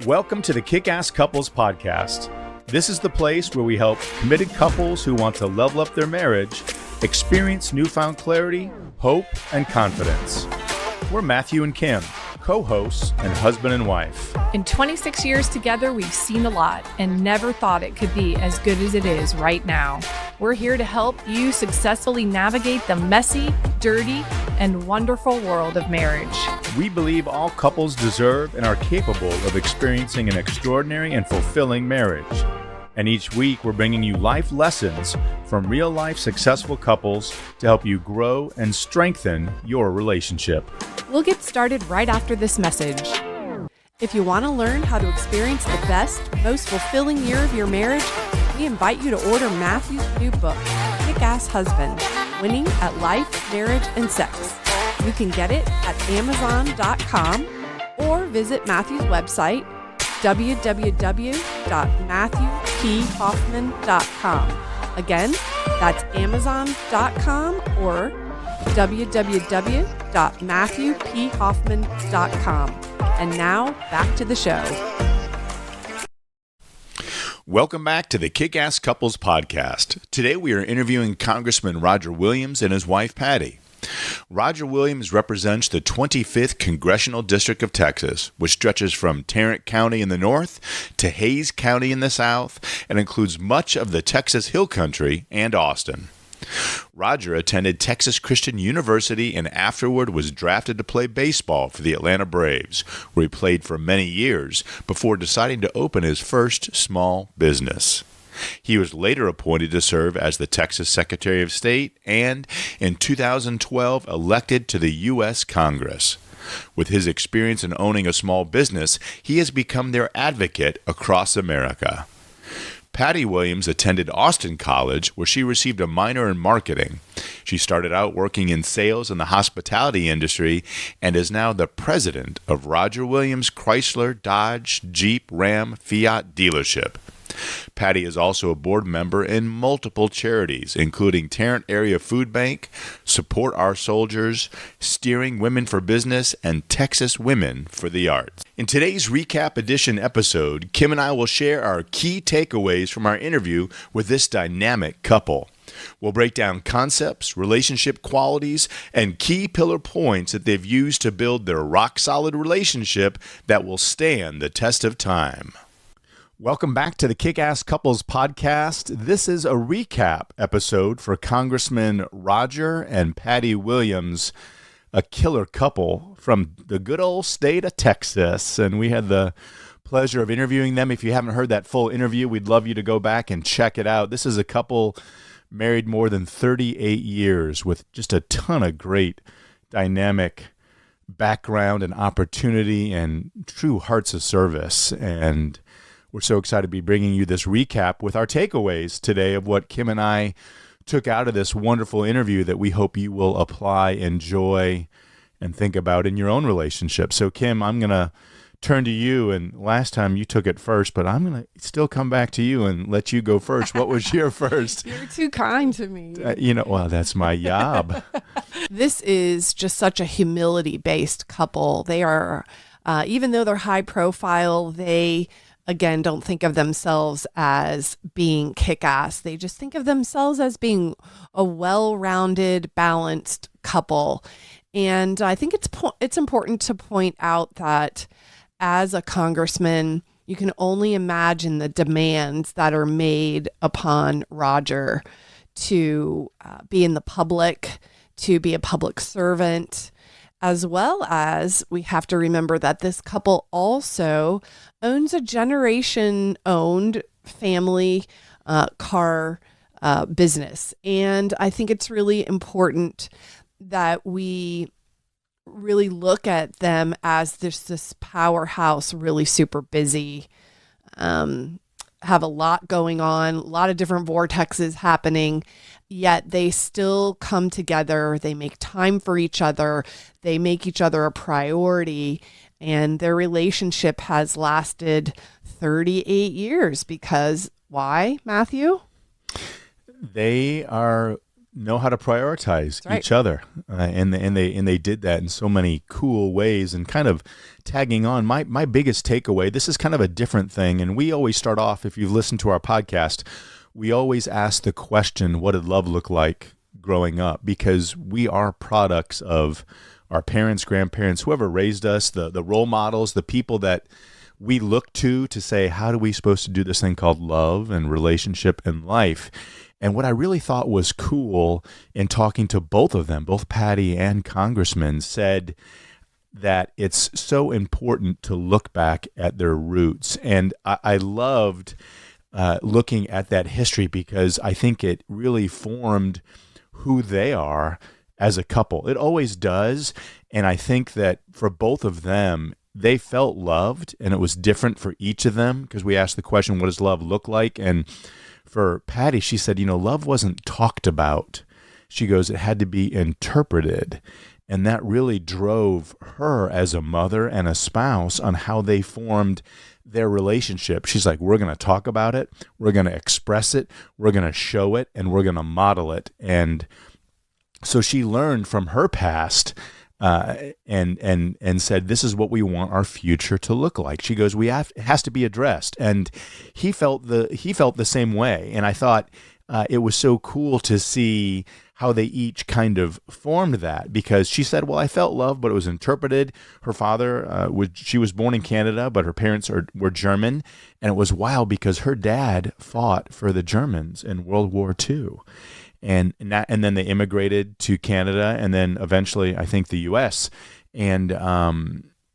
Welcome to the Kickass Couples Podcast. This is the place where we help committed couples who want to level up their marriage experience newfound clarity, hope, and confidence. We're Matthew and Kim, co-hosts and husband and wife. In 26 years together, we've seen a lot and never thought it could be as good as it is right now. We're here to help you successfully navigate the messy, dirty, and wonderful world of marriage. We believe all couples deserve and are capable of experiencing an extraordinary and fulfilling marriage. And each week, we're bringing you life lessons from real-life successful couples to help you grow and strengthen your relationship. We'll get started right after this message. If you want to learn how to experience the best, most fulfilling year of your marriage, we invite you to order Matthew's new book, Kickass Husband, Winning at Life, Marriage, and Sex. You can get it at Amazon.com or visit Matthew's website, www.matthewphoffman.com. Again, that's Amazon.com or www.matthewphoffman.com. And now, back to the show. Welcome back to the Kickass Couples Podcast. Today we are interviewing Congressman Roger Williams and his wife Patty. Roger Williams represents the 25th Congressional District of Texas, which stretches from Tarrant County in the north to Hays County in the south and includes much of the Texas Hill Country and Austin. Roger attended Texas Christian University and afterward was drafted to play baseball for the Atlanta Braves, where he played for many years before deciding to open his first small business. He was later appointed to serve as the Texas Secretary of State and, in 2012, elected to the U.S. Congress. With his experience in owning a small business, he has become their advocate across America. Patty Williams attended Austin College, where she received a minor in marketing. She started out working in sales in the hospitality industry and is now the president of Roger Williams Chrysler, Dodge, Jeep, Ram, Fiat dealership. Patty is also a board member in multiple charities, including Tarrant Area Food Bank, Support Our Soldiers, Steering Women for Business, and Texas Women for the Arts. In today's Recap Edition episode, Kim and I will share our key takeaways from our interview with this dynamic couple. We'll break down concepts, relationship qualities, and key pillar points that they've used to build their rock-solid relationship that will stand the test of time. Welcome back to the Kickass Couples Podcast. This is a recap episode for Congressman Roger and Patty Williams, a killer couple from the good old state of Texas. And we had the pleasure of interviewing them. If you haven't heard that full interview, we'd love you to go back and check it out. This is a couple married more than 38 years with just a ton of great dynamic background and opportunity and true hearts of service. And we're so excited to be bringing you this recap with our takeaways today of what Kim and I took out of this wonderful interview that we hope you will apply, enjoy, and think about in your own relationship. So, Kim, I'm going to turn to you. And last time you took it first, but I'm going to still come back to you and let you go first. What was your first? You're too kind to me. Well, that's my job. This is just such a humility-based couple. They are, even though they're high profile, they again, don't think of themselves as being kick-ass. They just think of themselves as being a well-rounded, balanced couple. And I think it's important to point out that as a congressman, you can only imagine the demands that are made upon Roger to be in the public, to be a public servant, as well as we have to remember that this couple also owns a generation-owned family car business. And I think it's really important that we really look at them as this powerhouse, really super busy, have a lot going on, a lot of different vortexes happening, yet they still come together. They make time for each other. They make each other a priority. And their relationship has lasted 38 years because why, Matthew? They are know how to prioritize right. each other, and they did that in so many cool ways. And kind of tagging on, my biggest takeaway. This is kind of a different thing, and we always start off. If you've listened to our podcast, we always ask the question, "What did love look like growing up?" Because we are products of our parents, grandparents, whoever raised us, the role models, the people that we look to say, how do we supposed to do this thing called love and relationship and life? And what I really thought was cool in talking to both of them, both Patty and Congressman, said that it's so important to look back at their roots. And I loved looking at that history because I think it really formed who they are as a couple. It always does. And I think that for both of them, they felt loved, and it was different for each of them because we asked the question, what does love look like? And for Patty, she said, love wasn't talked about. She goes, it had to be interpreted. And that really drove her as a mother and a spouse on how they formed their relationship. She's like, we're going to talk about it. We're going to express it. We're going to show it, and we're going to model it. And so she learned from her past and said, this is what we want our future to look like. She goes, it has to be addressed. And he felt the same way. And I thought it was so cool to see how they each kind of formed that, because she said, well, I felt love, but it was interpreted. Her father, she was born in Canada, but her parents were German. And it was wild because her dad fought for the Germans in World War II. And then they immigrated to Canada, and then eventually, I think, the U.S. And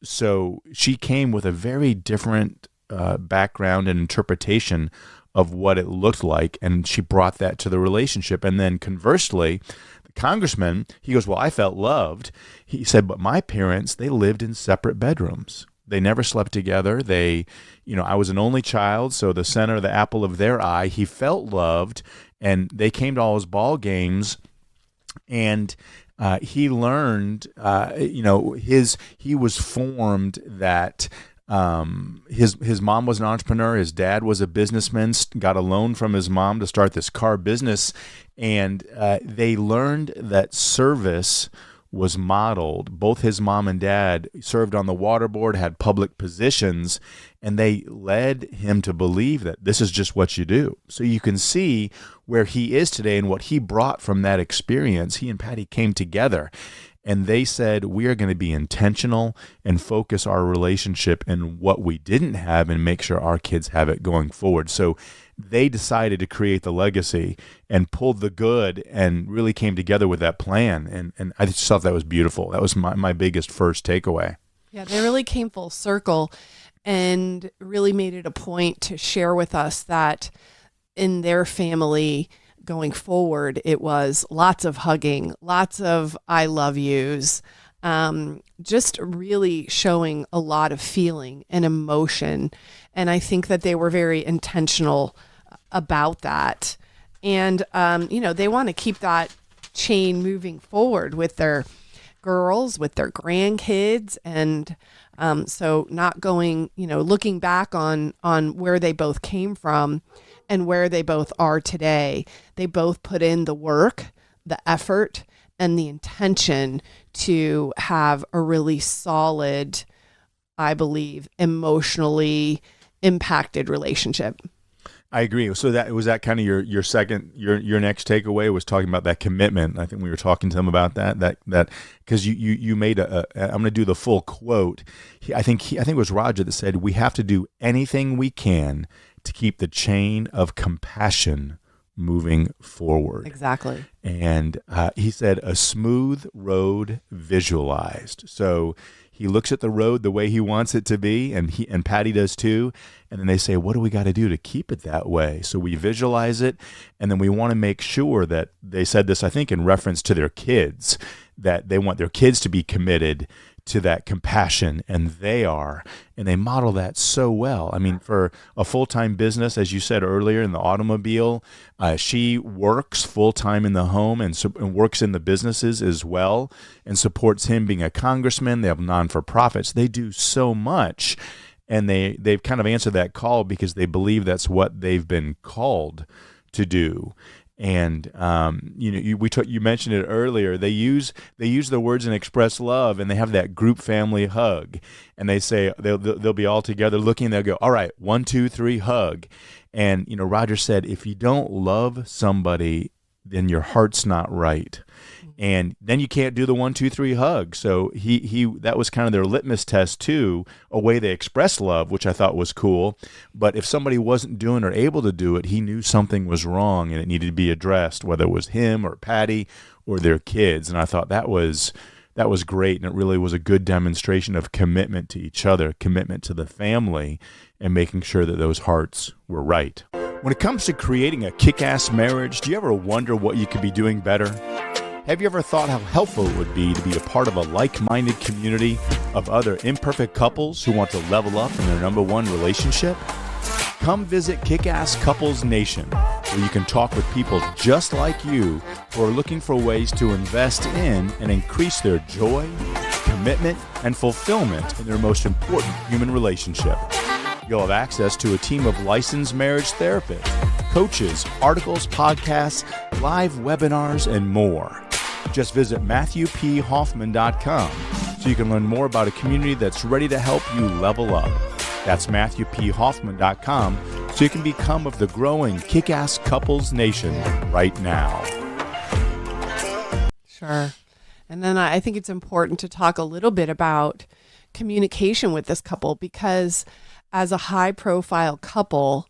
so she came with a very different background and interpretation of what it looked like, and she brought that to the relationship. And then conversely, the congressman, he goes, well, I felt loved. He said, but my parents, they lived in separate bedrooms. They never slept together. I was an only child, so the center, the apple of their eye. He felt loved, and they came to all his ball games, and he learned, he was formed that his mom was an entrepreneur. His dad was a businessman, got a loan from his mom to start this car business, and they learned that service was modeled. Both his mom and dad served on the water board, had public positions, and they led him to believe that this is just what you do. So you can see where he is today and what he brought from that experience. He and Patty came together, and they said, we are going to be intentional and focus our relationship in what we didn't have and make sure our kids have it going forward. So they decided to create the legacy and pulled the good and really came together with that plan. And I just thought that was beautiful. That was my biggest first takeaway. Yeah, they really came full circle and really made it a point to share with us that in their family going forward, it was lots of hugging, lots of I love yous, just really showing a lot of feeling and emotion. And I think that they were very intentional about that. And, they want to keep that chain moving forward with their girls, with their grandkids. And so not going, looking back on where they both came from and where they both are today. They both put in the work, the effort, and the intention to have a really solid, I believe, emotionally impacted relationship. I agree. So that was that kind of your next takeaway was talking about that commitment. I think we were talking to them about that because you made I'm going to do the full quote. I think it was Roger that said, we have to do anything we can to keep the chain of compassion moving forward. Exactly. And he said, a smooth road visualized. So he looks at the road the way he wants it to be, and Patty does too. And then they say, what do we got to do to keep it that way? So we visualize it, and then we want to make sure that they said this, I think, in reference to their kids, that they want their kids to be committed to that compassion, and they are, and they model that so well. I mean, for a full-time business, as you said earlier, in the automobile, she works full-time in the home and works in the businesses as well, and supports him being a congressman. They have non-for-profits. They do so much, and they've kind of answered that call because they believe that's what they've been called to do. And you mentioned it earlier. They use the words and express love, and they have that group family hug, and they say they'll be all together looking, and they'll go, all right, 1, 2, 3, hug. And Roger said, if you don't love somebody, then your heart's not right. And then you can't do the 1, 2, 3 hug. So that was kind of their litmus test too, a way they express love, which I thought was cool. But if somebody wasn't doing or able to do it, he knew something was wrong and it needed to be addressed, whether it was him or Patty or their kids. And I thought that was great, and it really was a good demonstration of commitment to each other, commitment to the family, and making sure that those hearts were right. When it comes to creating a kick-ass marriage, do you ever wonder what you could be doing better? Have you ever thought how helpful it would be to be a part of a like-minded community of other imperfect couples who want to level up in their number one relationship? Come visit Kickass Couples Nation, where you can talk with people just like you who are looking for ways to invest in and increase their joy, commitment, and fulfillment in their most important human relationship. You'll have access to a team of licensed marriage therapists, coaches, articles, podcasts, live webinars, and more. Just visit MatthewPHoffman.com so you can learn more about a community that's ready to help you level up. That's MatthewPHoffman.com so you can become of the growing Kick-Ass Couples Nation right now. Sure. And then I think it's important to talk a little bit about communication with this couple, because as a high-profile couple,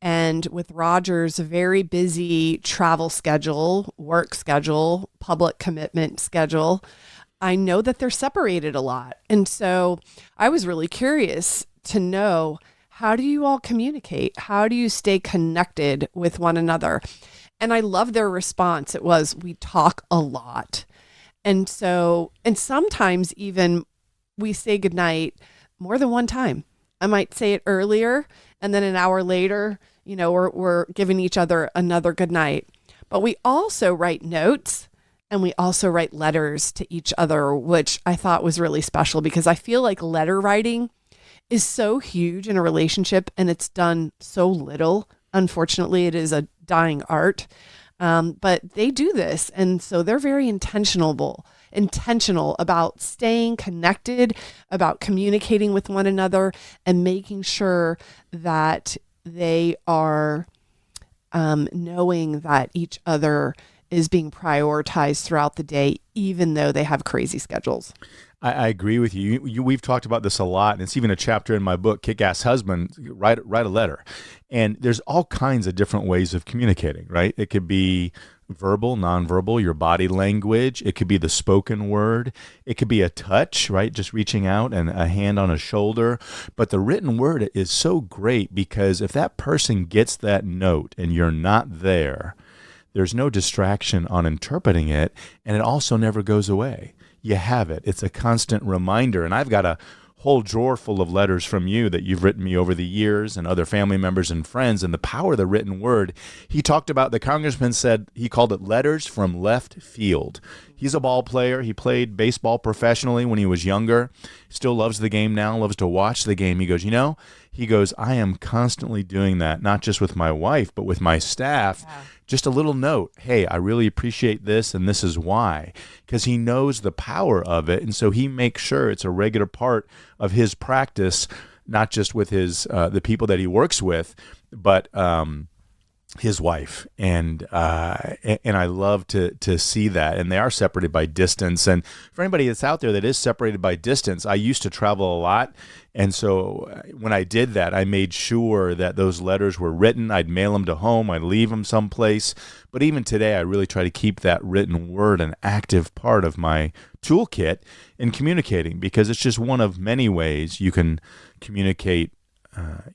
and with Roger's very busy travel schedule, work schedule, public commitment schedule, I know that they're separated a lot. And so I was really curious to know, how do you all communicate? How do you stay connected with one another? And I love their response. It was, we talk a lot. And sometimes even we say goodnight more than one time. I might say it earlier, and then an hour later, we're giving each other another good night. But we also write notes, and we also write letters to each other, which I thought was really special, because I feel like letter writing is so huge in a relationship, and it's done so little. Unfortunately, it is a dying art. But they do this, and so they're very intentional about staying connected, about communicating with one another, and making sure that they are knowing that each other is being prioritized throughout the day, even though they have crazy schedules. I agree with you. We've talked about this a lot, and it's even a chapter in my book, Kick-Ass Husband, Write a Letter. And there's all kinds of different ways of communicating, right? It could be verbal, nonverbal, your body language. It could be the spoken word. It could be a touch, right? Just reaching out and a hand on a shoulder. But the written word is so great, because if that person gets that note and you're not there, there's no distraction on interpreting it, and it also never goes away. You have it. It's a constant reminder. And I've got a whole drawer full of letters from you that you've written me over the years, and other family members and friends, and the power of the written word. He talked about, the congressman said, he called it letters from left field. He's a ball player. He played baseball professionally when he was younger. Still loves the game now, loves to watch the game. He goes, I am constantly doing that, not just with my wife, but with my staff. Yeah. Just a little note. Hey, I really appreciate this, and this is why. Because he knows the power of it, and so he makes sure it's a regular part of his practice, not just with his the people that he works with, but his wife. And I love to see that. And they are separated by distance. And for anybody that's out there that is separated by distance, I used to travel a lot. And so when I did that, I made sure that those letters were written. I'd mail them to home. I'd leave them someplace. But even today, I really try to keep that written word an active part of my toolkit in communicating, because it's just one of many ways you can communicate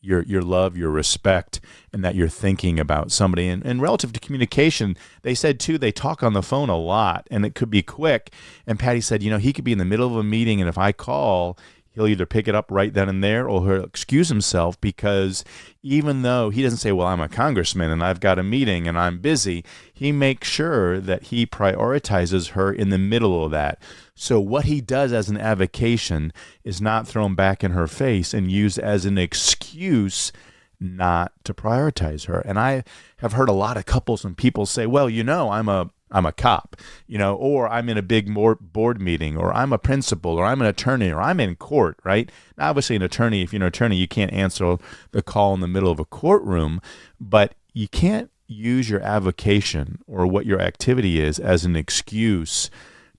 your love, your respect, and that you're thinking about somebody. And relative to communication, they said, too, they talk on the phone a lot, and it could be quick. And Patty said, he could be in the middle of a meeting, and if I call, he'll either pick it up right then and there, or he'll excuse himself, because even though he doesn't say, well, I'm a congressman and I've got a meeting and I'm busy, he makes sure that he prioritizes her in the middle of that. So what he does as an avocation is not thrown back in her face and used as an excuse not to prioritize her. And I have heard a lot of couples and people say, well, I'm a cop, or I'm in a big board meeting, or I'm a principal, or I'm an attorney, or I'm in court, right? Now, obviously, if you're an attorney, you can't answer the call in the middle of a courtroom, but you can't use your avocation or what your activity is as an excuse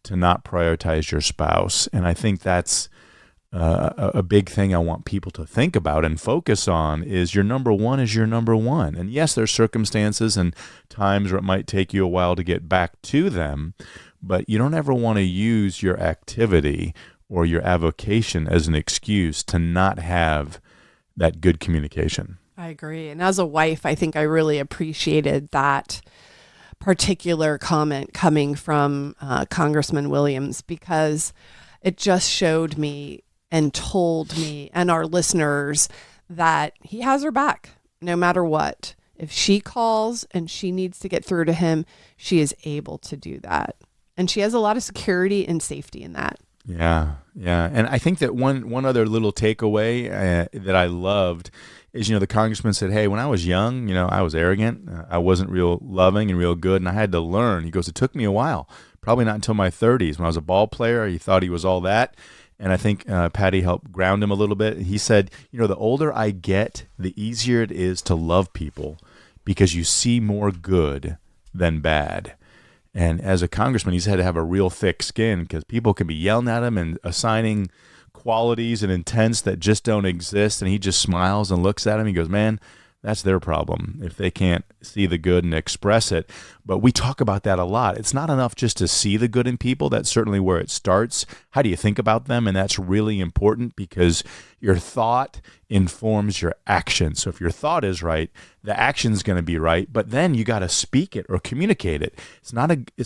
to not prioritize your spouse. And I think that's a big thing I want people to think about and focus on is your number one is your number one. And yes, there's circumstances and times where it might take you a while to get back to them, but you don't ever want to use your activity or your avocation as an excuse to not have that good communication. I agree. And as a wife, I think I really appreciated that particular comment coming from Congressman Williams, because it just showed me and told me and our listeners that he has her back no matter what. If she calls and she needs to get through to him, she is able to do that. And she has a lot of security and safety in that. Yeah. And I think that one other little takeaway that I loved is, the congressman said, hey, when I was young, I was arrogant. I wasn't real loving and real good, and I had to learn. He goes, it took me a while, probably not until my 30s. When I was a ball player, he thought he was all that. And I think Patty helped ground him a little bit. He said, the older I get, the easier it is to love people because you see more good than bad. And as a congressman, he's had to have a real thick skin because people can be yelling at him and assigning qualities and intents that just don't exist. And he just smiles and looks at him. He goes, man, that's their problem if they can't see the good and express it. But we talk about that a lot. It's not enough just to see the good in people. That's certainly where it starts. How do you think about them? And that's really important because your thought informs your action. So if your thought is right, the action's going to be right. But then you got to speak it or communicate it. It's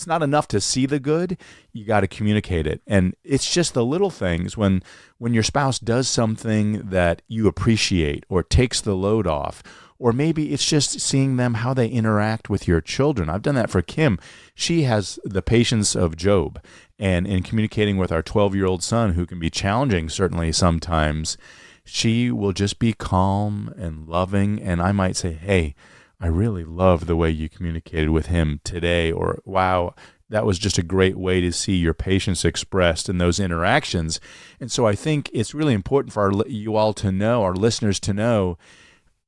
not enough to see the good. You got to communicate it. And it's just the little things when your spouse does something that you appreciate or takes the load off. Or maybe it's just seeing them, how they interact with your children. I've done that for Kim. She has the patience of Job. And in communicating with our 12-year-old son, who can be challenging certainly sometimes, she will just be calm and loving. And I might say, hey, I really love the way you communicated with him today. Or, wow, that was just a great way to see your patience expressed in those interactions. And so I think it's really important for you all to know, our listeners to know,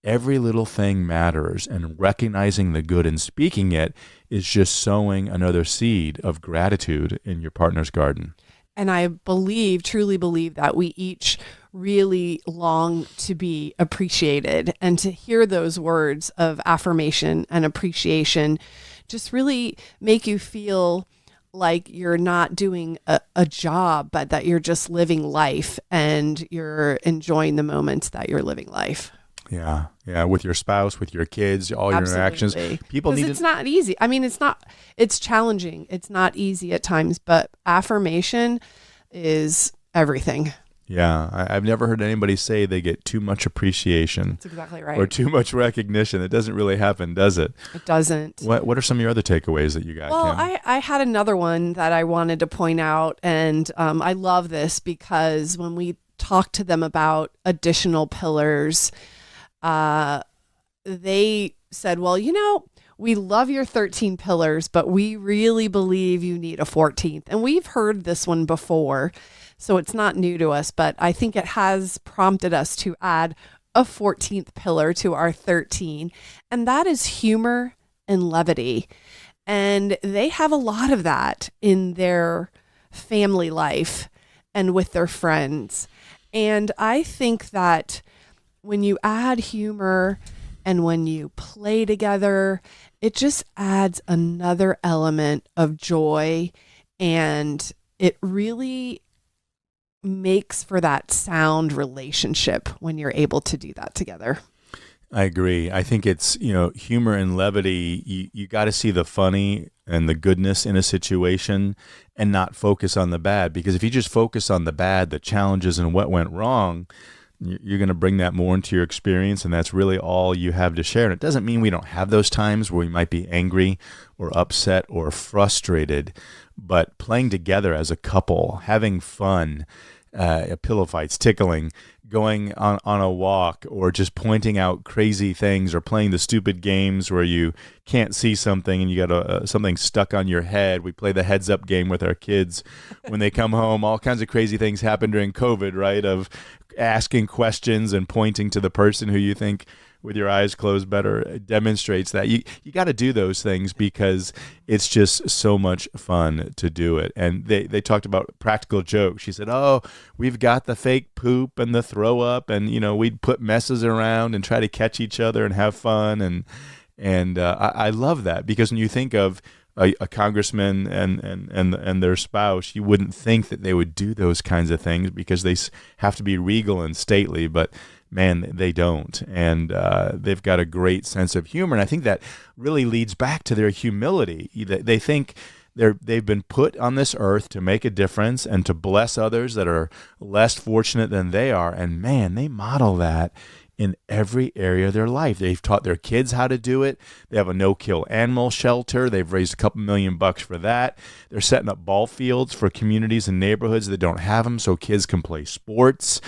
every little thing matters, and recognizing the good and speaking it is just sowing another seed of gratitude in your partner's garden. And I truly believe that we each really long to be appreciated, and to hear those words of affirmation and appreciation just really make you feel like you're not doing a job, but that you're just living life and you're enjoying the moments that you're living life. Yeah, with your spouse, with your kids, all your interactions. People need it's not easy. I mean, it's challenging. It's not easy at times, but affirmation is everything. Yeah, I've never heard anybody say they get too much appreciation. That's exactly right. Or too much recognition. It doesn't really happen, does it? It doesn't. What are some of your other takeaways that you got, Well, Kim? I had another one that I wanted to point out, and I love this because when we talk to them about additional pillars, they said, well, we love your 13 pillars, but we really believe you need a 14th. And we've heard this one before, so it's not new to us, but I think it has prompted us to add a 14th pillar to our 13, and that is humor and levity. And they have a lot of that in their family life and with their friends. And I think that when you add humor and when you play together, it just adds another element of joy, and it really makes for that sound relationship when you're able to do that together. I agree. I think it's, humor and levity. You got to see the funny and the goodness in a situation and not focus on the bad, because if you just focus on the bad, the challenges and what went wrong, you're going to bring that more into your experience, and that's really all you have to share. And it doesn't mean we don't have those times where we might be angry or upset or frustrated, but playing together as a couple, having fun, pillow fights, tickling, going on a walk, or just pointing out crazy things, or playing the stupid games where you can't see something and you got something stuck on your head. We play the heads up game with our kids when they come home. All kinds of crazy things happen during COVID, right? Of asking questions and pointing to the person who you think with your eyes closed better demonstrates that. You got to do those things because it's just so much fun to do it. And they talked about practical jokes. She said, oh, we've got the fake poop and the throw up, and we'd put messes around and try to catch each other and have fun. And I love that, because when you think of a congressman and their spouse, you wouldn't think that they would do those kinds of things because they have to be regal and stately, but man, they don't. And they've got a great sense of humor. And I think that really leads back to their humility. They think they've been put on this earth to make a difference and to bless others that are less fortunate than they are. And man, they model that in every area of their life. They've taught their kids how to do it. They have a no-kill animal shelter. They've raised a couple $1 million for that. They're setting up ball fields for communities and neighborhoods that don't have them so kids can play sports.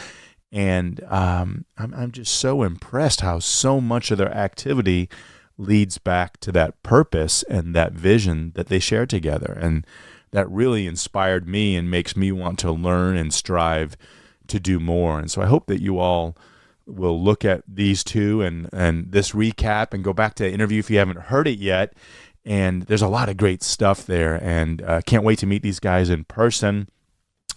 And I'm just so impressed how so much of their activity leads back to that purpose and that vision that they share together. And that really inspired me and makes me want to learn and strive to do more. And so I hope that you all will look at these two and this recap and go back to the interview if you haven't heard it yet. And there's a lot of great stuff there, and can't wait to meet these guys in person.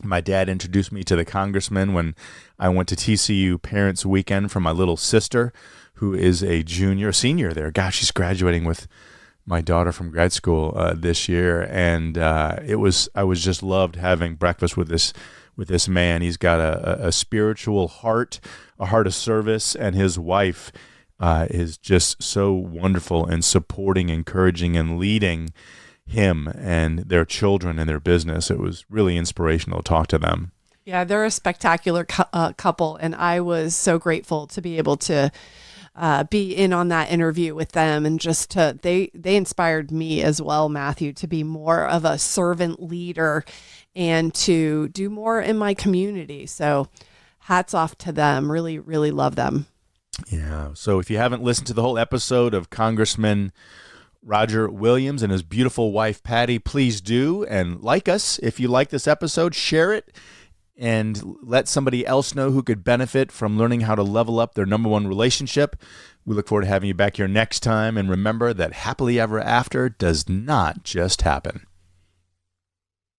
My dad introduced me to the congressman when I went to TCU Parents Weekend for my little sister, who is a senior there. Gosh, she's graduating with my daughter from grad school this year, and I was just loved having breakfast with this man. He's got a spiritual heart, a heart of service, and his wife is just so wonderful in supporting, encouraging, and leading him and their children and their business. It was really inspirational to talk to them. Yeah, they're a spectacular couple, and I was so grateful to be able to be in on that interview with them, and just they inspired me as well, Matthew, to be more of a servant leader and to do more in my community. So hats off to them. Really, really love them. Yeah. So if you haven't listened to the whole episode of Congressman Roger Williams and his beautiful wife, Patty, please do. And like us, if you like this episode, share it and let somebody else know who could benefit from learning how to level up their number one relationship. We look forward to having you back here next time. And remember that happily ever after does not just happen.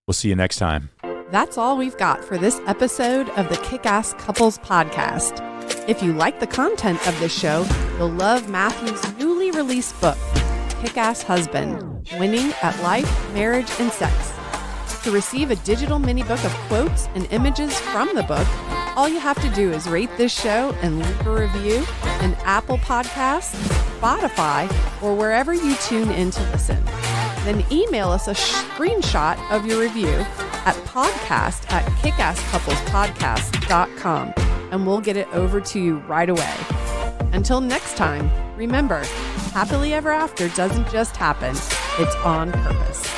We'll see you next time. That's all we've got for this episode of the Kickass Couples Podcast. If you like the content of this show, you'll love Matthew's newly released book, Kickass Husband, Winning at Life, Marriage, and Sex. To receive a digital mini book of quotes and images from the book, all you have to do is rate this show and leave a review in Apple Podcasts, Spotify, or wherever you tune in to listen. Then email us a screenshot of your review at podcast@kickasscouplespodcast.com, and we'll get it over to you right away. Until next time, remember, happily ever after doesn't just happen, it's on purpose.